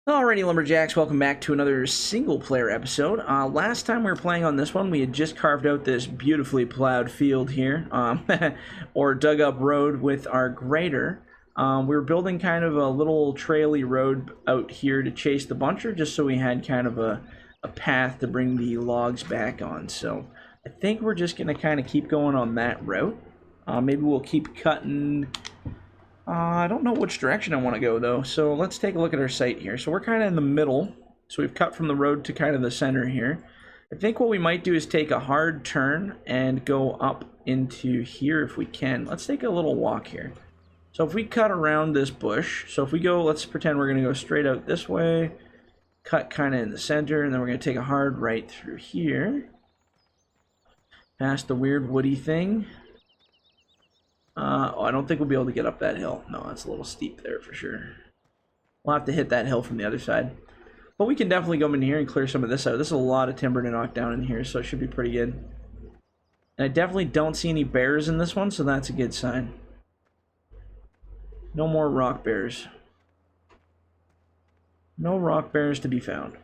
Alrighty, Lumberjacks, welcome back to another single-player episode. Last time we were playing on this one, we had just carved out this beautifully plowed field here, or dug up road with our grader. We were building kind of a little traily road out here to chase the buncher, just so we had kind of a path to bring the logs back on. So I think we're just going to kind of keep going on that route. Maybe we'll keep cutting... I don't know which direction I want to go, though, so let's take a look at our site here. So we're kind of in the middle, so we've cut from the road to kind of the center here. I think what we might do is take a hard turn and go up into here if we can. Let's take a little walk here. So if we cut around this bush, so if we go, let's pretend we're going to go straight out this way, cut kind of in the center, and then we're going to take a hard right through here, past the weird woody thing. I don't think we'll be able to get up that hill. No, it's a little steep there for sure. We'll have to hit that hill from the other side. But we can definitely go in here and clear some of this out. This is a lot of timber to knock down in here, so it should be pretty good. And I definitely don't see any bears in this one, so that's a good sign. No more rock bears. No rock bears to be found.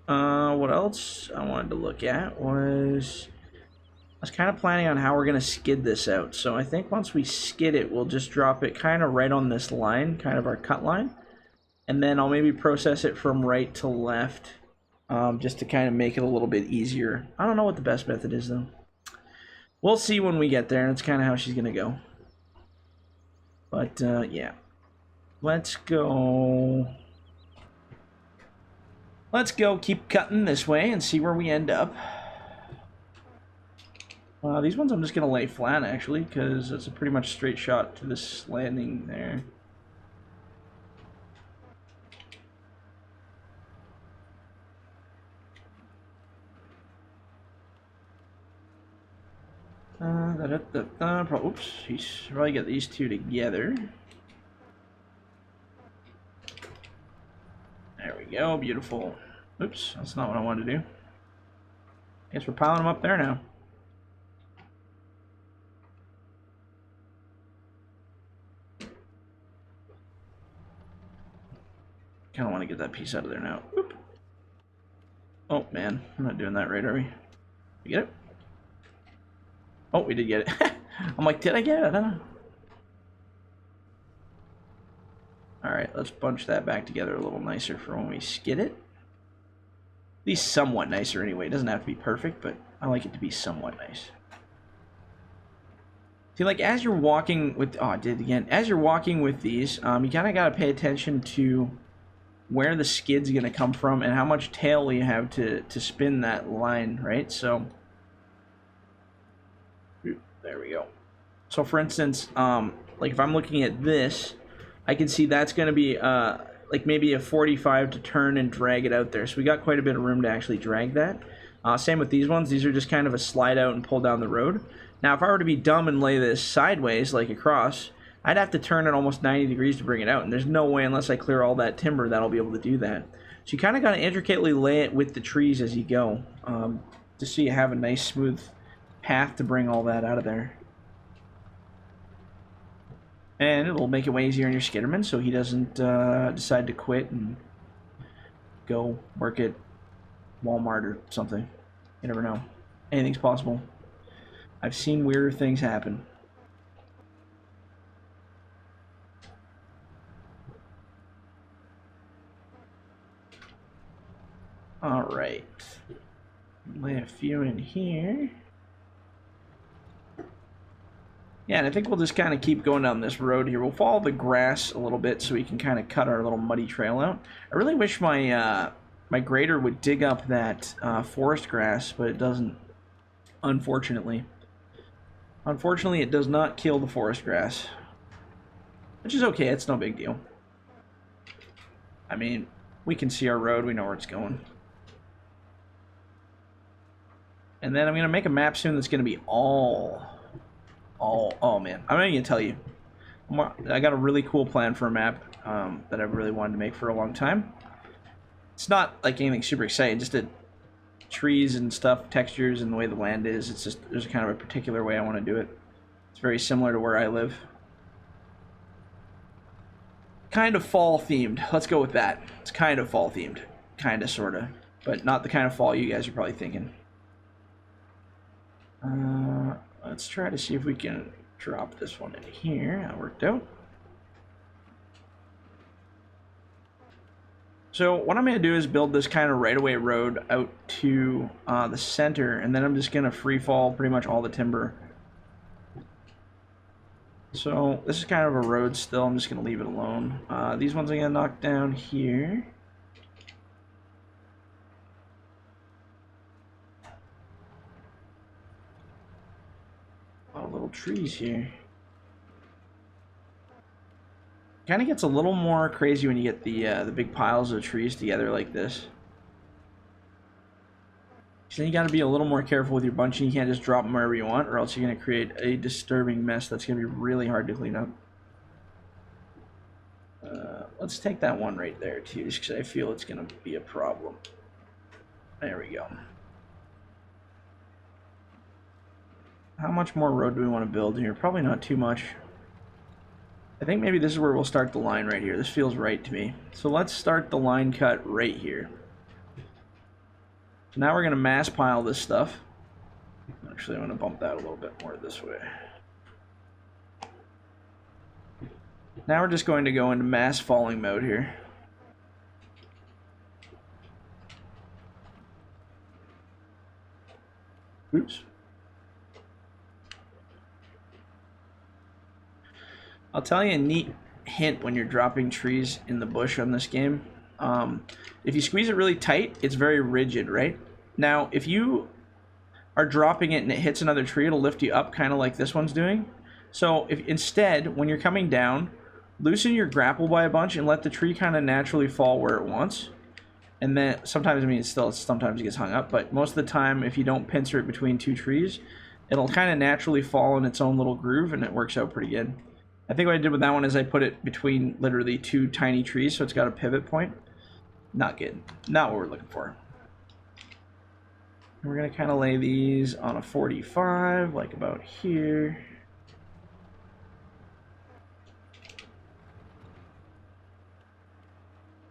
What else I wanted to look at was... I was kind of planning on how we're going to skid this out. So I think once we skid it, we'll just drop it kind of right on this line, kind of our cut line. And then I'll maybe process it from right to left, just to kind of make it a little bit easier. I don't know what the best method is, though. We'll see when we get there, and it's kind of how she's going to go. But, yeah. Let's go... Let's go keep cutting this way and see where we end up. These ones I'm just going to lay flat, actually, because it's a pretty much straight shot to this landing there. Oops, he's probably get these two together. There we go, beautiful. Oops, that's not what I wanted to do. Guess we're piling them up there now. Kind of want to get that piece out of there now. Oop. Oh man, I'm not doing that right, are we? We get it? Oh, we did get it. I'm like, did I get it? I don't know. Alright, let's bunch that back together a little nicer for when we skid it. At least somewhat nicer anyway. It doesn't have to be perfect, but I like it to be somewhat nice. See, like, as you're walking with... Oh, I did it again. As you're walking with these, you kind of got to pay attention to where the skid's going to come from and how much tail you have to spin that line, right? So, there we go. So, for instance, like if I'm looking at this, I can see that's going to be like maybe a 45 to turn and drag it out there. So we got quite a bit of room to actually drag that. Same with these ones. These are just kind of a slide out and pull down the road. Now, if I were to be dumb and lay this sideways, like across, I'd have to turn it almost 90 degrees to bring it out, and there's no way unless I clear all that timber that I'll be able to do that. So you kind of got to intricately lay it with the trees as you go, just so you have a nice smooth path to bring all that out of there. And it'll make it way easier on your skitterman so he doesn't decide to quit and go work at Walmart or something. You never know. Anything's possible. I've seen weirder things happen. Alright, lay a few in here. Yeah, and I think we'll just kind of keep going down this road here. We'll follow the grass a little bit so we can kind of cut our little muddy trail out. I really wish my my grader would dig up that forest grass, but it doesn't, unfortunately. Unfortunately, it does not kill the forest grass, which is okay. It's no big deal. I mean, we can see our road. We know where it's going. And then I'm going to make a map soon that's going to be oh man, I'm not even going to tell you. I got a really cool plan for a map that I've really wanted to make for a long time. It's not like anything super exciting, just the trees and stuff, textures, and the way the land is. It's just, there's kind of a particular way I want to do it. It's very similar to where I live. Kind of fall themed. Let's go with that. It's kind of fall themed, kind of, sort of, but not the kind of fall you guys are probably thinking. Let's try to see if we can drop this one in here. That worked out. So what I'm going to do is build this kind of right-of-way road out to the center, and then I'm just going to free fall pretty much all the timber. So this is kind of a road still. I'm just going to leave it alone. These ones I'm going to knock down here. A lot of little trees here. Kind of gets a little more crazy when you get the big piles of trees together like this. So then you got to be a little more careful with your bunching. You can't just drop them wherever you want, or else you're going to create a disturbing mess that's going to be really hard to clean up. Let's take that one right there too, just because I feel it's going to be a problem. There we go. How much more road do we want to build here? Probably not too much. I think maybe this is where we'll start the line right here. This feels right to me. So let's start the line cut right here. So now we're going to mass pile this stuff. Actually, I'm going to bump that a little bit more this way. Now we're just going to go into mass falling mode here. Oops. I'll tell you a neat hint when you're dropping trees in the bush on this game. If you squeeze it really tight, it's very rigid, right? Now, if you are dropping it and it hits another tree, it'll lift you up, kind of like this one's doing. So if instead, when you're coming down, loosen your grapple by a bunch and let the tree kind of naturally fall where it wants. And then sometimes, I mean, sometimes it gets hung up, but most of the time, if you don't pincer it between two trees, it'll kind of naturally fall in its own little groove, and it works out pretty good. I think what I did with that one is I put it between literally two tiny trees, so it's got a pivot point. Not good. Not what we're looking for. And we're going to kind of lay these on a 45, like about here.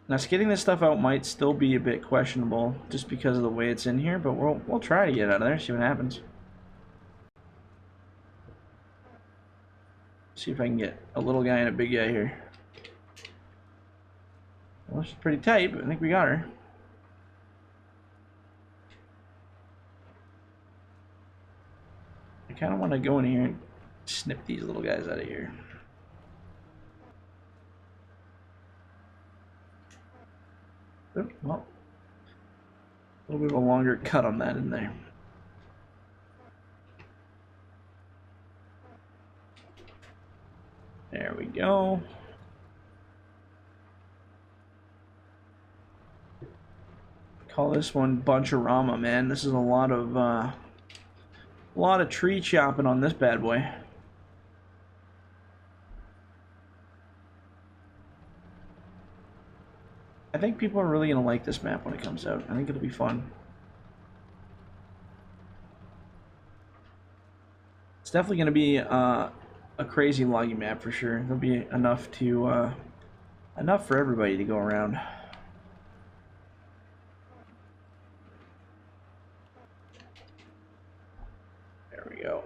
Now, skidding this stuff out might still be a bit questionable just because of the way it's in here, but we'll try to get out of there, see what happens. See if I can get a little guy and a big guy here. Well, she's pretty tight, but I think we got her. I kind of want to go in here and snip these little guys out of here. Oh, well, a little bit of a longer cut on that in there. There we go. Call this one Bunch-a-rama, man. This is a lot of tree chopping on this bad boy. I think people are really gonna like this map when it comes out. I think it'll be fun. It's definitely gonna be a crazy logging map for sure. There'll be enough to enough for everybody to go around. There we go.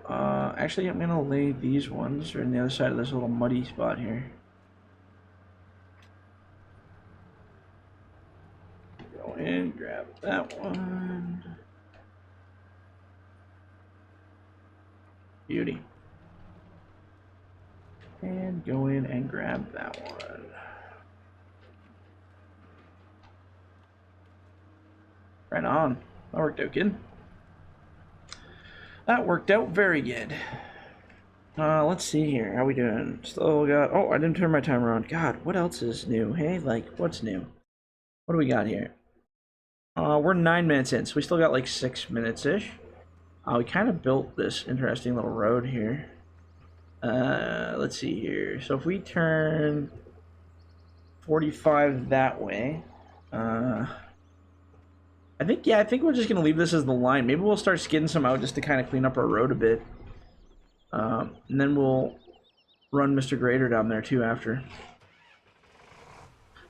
Actually, I'm gonna lay these ones right on the other side of this little muddy spot here. Go in, grab that one. Beauty. And go in and grab that one. Right on. That worked out good. That worked out very good. Let's see here. How we doing? Still got... Oh, I didn't turn my timer on. God, what else is new? Hey, like, what's new? What do we got here? We're 9 minutes in, so we still got like 6 minutes-ish. We kind of built this interesting little road here. Let's see here. So if we turn 45 that way, I think we're just gonna leave this as the line. Maybe we'll start skidding some out just to kind of clean up our road a bit, and then we'll run Mr. Grader down there too after.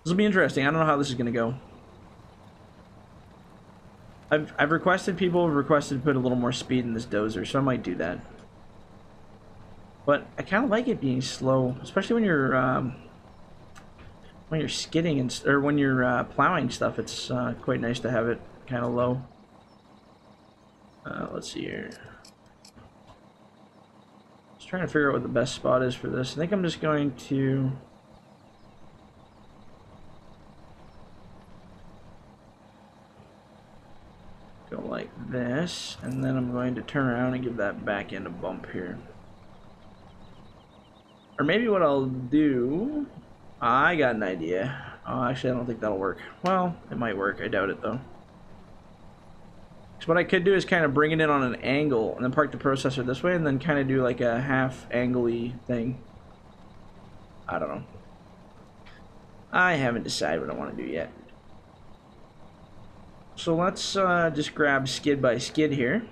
As This will be interesting. I don't know how this is going to go. I've requested, people have requested to put a little more speed in this dozer, so I might do that. But I kind of like it being slow, especially when you're skidding and or when you're plowing stuff. It's quite nice to have it kind of low. Let's see here. Just trying to figure out what the best spot is for this. I think I'm just going to go like this, and then I'm going to turn around and give that back end a bump here. Or maybe what I'll do, I got an idea. Oh, actually, I don't think that'll work. Well, it might work. I doubt it, though. So what I could do is kind of bring it in on an angle and then park the processor this way and then kind of do like a half angle-y thing. I don't know. I haven't decided what I want to do yet. So let's just grab skid by skid here.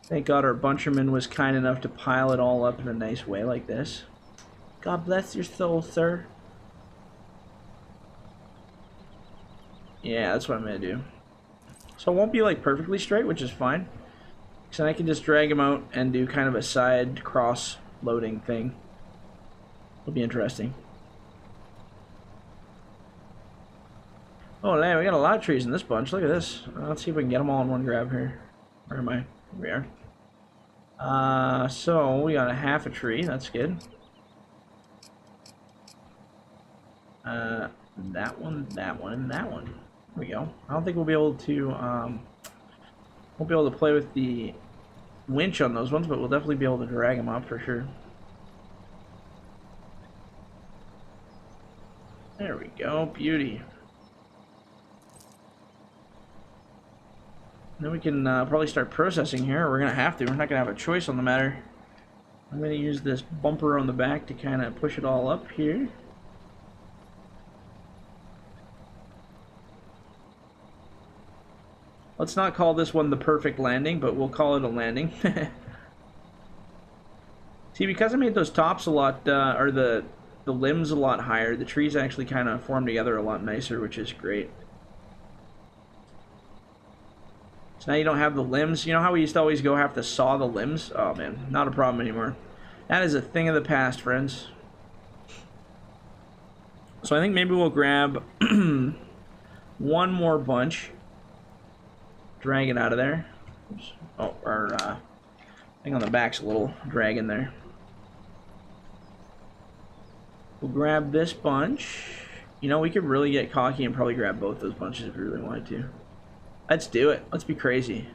Thank God our buncherman was kind enough to pile it all up in a nice way like this. God bless your soul, sir. Yeah, that's what I'm going to do. So it won't be like perfectly straight, which is fine. So I can just drag them out and do kind of a side cross loading thing. It'll be interesting. Oh, man, we got a lot of trees in this bunch. Look at this. Let's see if we can get them all in one grab here. Where am I? Here we are. So we got a half a tree. That's good. That one, and that one. There we go. I don't think we'll be able to play with the winch on those ones, but we'll definitely be able to drag them up for sure. There we go. Beauty. Then we can probably start processing here. We're going to have to. We're not going to have a choice on the matter. I'm going to use this bumper on the back to kind of push it all up here. Let's not call this one the perfect landing, but we'll call it a landing. See, because I made those tops a lot, or the limbs a lot higher, the trees actually kind of form together a lot nicer, which is great. So now you don't have the limbs. You know how we used to always go have to saw the limbs? Oh man, not a problem anymore. That is a thing of the past, friends. So I think maybe we'll grab one more bunch. Drag it out of there. Oops. Oh, our thing on the back's a little dragging there. We'll grab this bunch. You know, we could really get cocky and probably grab both those bunches if we really wanted to. Let's do it. Let's be crazy.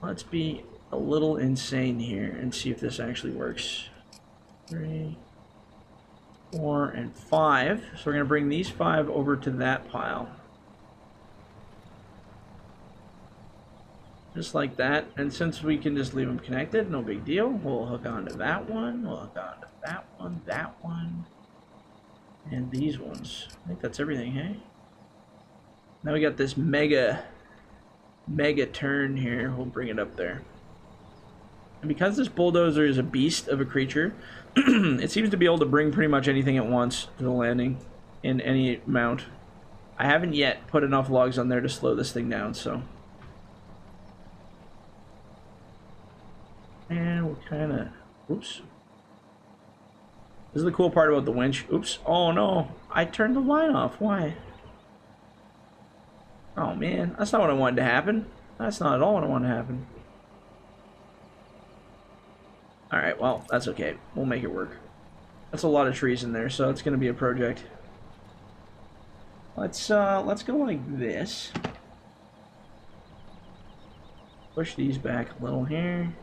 Let's be a little insane here and see if this actually works. 3, 4, and 5. So we're going to bring these 5 over to that pile. Just like that. And since we can just leave them connected, no big deal. We'll hook onto that one. We'll hook onto that one, and these ones. I think that's everything, hey? Now we got this mega turn here. We'll bring it up there. And because this bulldozer is a beast of a creature, it seems to be able to bring pretty much anything at once to the landing in any amount. I haven't yet put enough logs on there to slow this thing down, so. And we'll kind of, oops. This is the cool part about the winch. Oops, oh no, I turned the line off, why? Oh man, that's not what I wanted to happen. That's not at all what I wanted to happen. Alright, well, that's okay. We'll make it work. That's a lot of trees in there, so it's going to be a project. Let's go like this. Push these back a little here.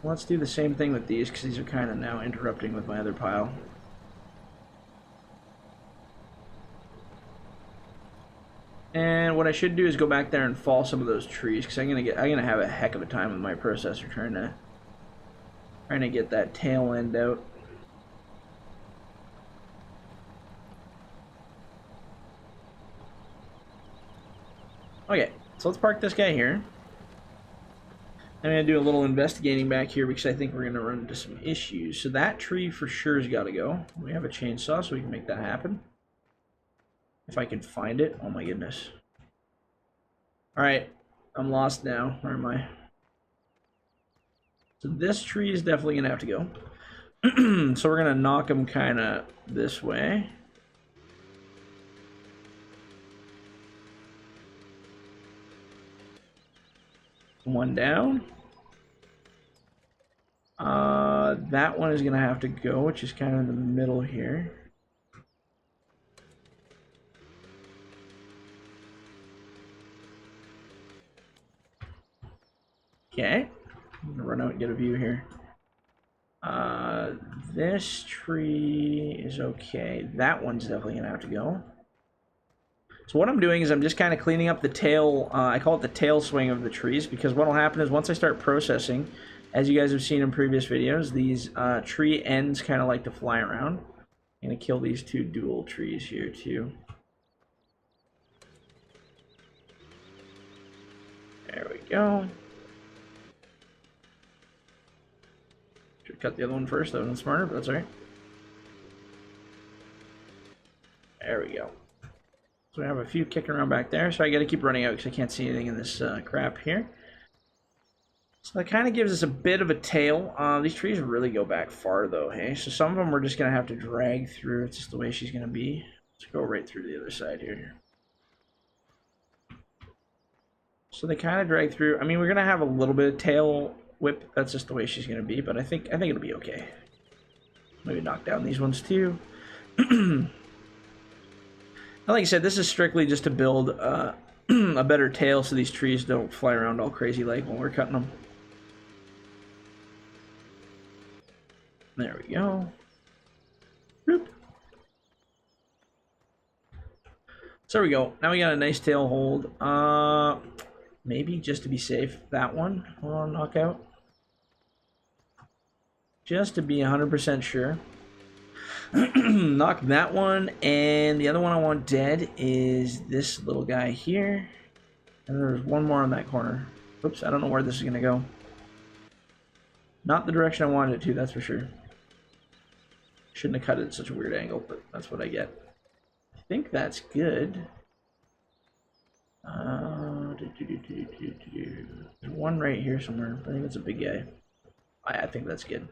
Let's do the same thing with these, because these are kind of now interrupting with my other pile. And what I should do is go back there and fall some of those trees, because I'm gonna have a heck of a time with my processor trying to get that tail end out. Okay, so let's park this guy here. I'm going to do a little investigating back here because I think we're going to run into some issues. So that tree for sure has got to go. We have a chainsaw, so we can make that happen. If I can find it. Oh my goodness. Alright, I'm lost now. Where am I? So this tree is definitely going to have to go. So we're going to knock them kind of this way. One down. That one is going to have to go, which is kind of in the middle here. Okay. I'm going to run out and get a view here. This tree is okay. That one's definitely going to have to go. So what I'm doing is I'm just kind of cleaning up the tail, I call it the tail swing of the trees, because what will happen is once I start processing, as you guys have seen in previous videos, these tree ends kind of like to fly around. I'm going to kill these two dual trees here too. There we go. Should cut the other one first, that would have been smarter, but that's alright. There we go. So we have a few kicking around back there, so I got to keep running out because I can't see anything in this crap here. So that kind of gives us a bit of a tail. These trees really go back far though, hey? So some of them we're just going to have to drag through. It's just the way she's going to be. Let's go right through to the other side here. So they kind of drag through. I mean, we're going to have a little bit of tail whip. That's just the way she's going to be, but I think it'll be okay. Maybe knock down these ones too. Like I said, this is strictly just to build a better tail so these trees don't fly around all crazy like when we're cutting them. There we go. Boop. So there we go. Now we got a nice tail hold. Maybe just to be safe, that one I want to knock out. Just to be 100% sure. Knock that one, and the other one I want dead is this little guy here. And there's one more on that corner. Oops, I don't know where this is going to go. Not the direction I wanted it to, that's for sure. Shouldn't have cut it at such a weird angle, but that's what I get. I think that's good. There's one right here somewhere. I think it's a big guy. I think that's good.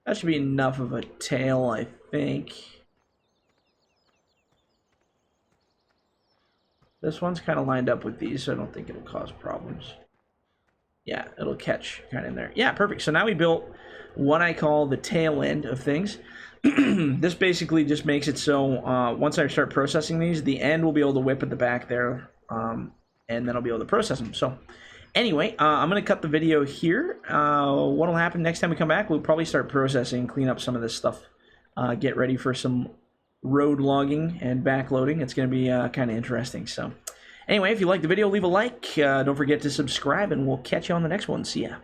That should be enough of a tail, I think. This one's kind of lined up with these, so I don't think it'll cause problems. Yeah, it'll catch kind of in there. Yeah, perfect. So now we built what I call the tail end of things. This basically just makes it so once I start processing these, the end will be able to whip at the back there, and then I'll be able to process them. So anyway, I'm going to cut the video here. What will happen next time we come back, we'll probably start processing, clean up some of this stuff, get ready for some road logging and backloading. It's going to be kind of interesting. So anyway, if you like the video, leave a like. Don't forget to subscribe, and we'll catch you on the next one. See ya.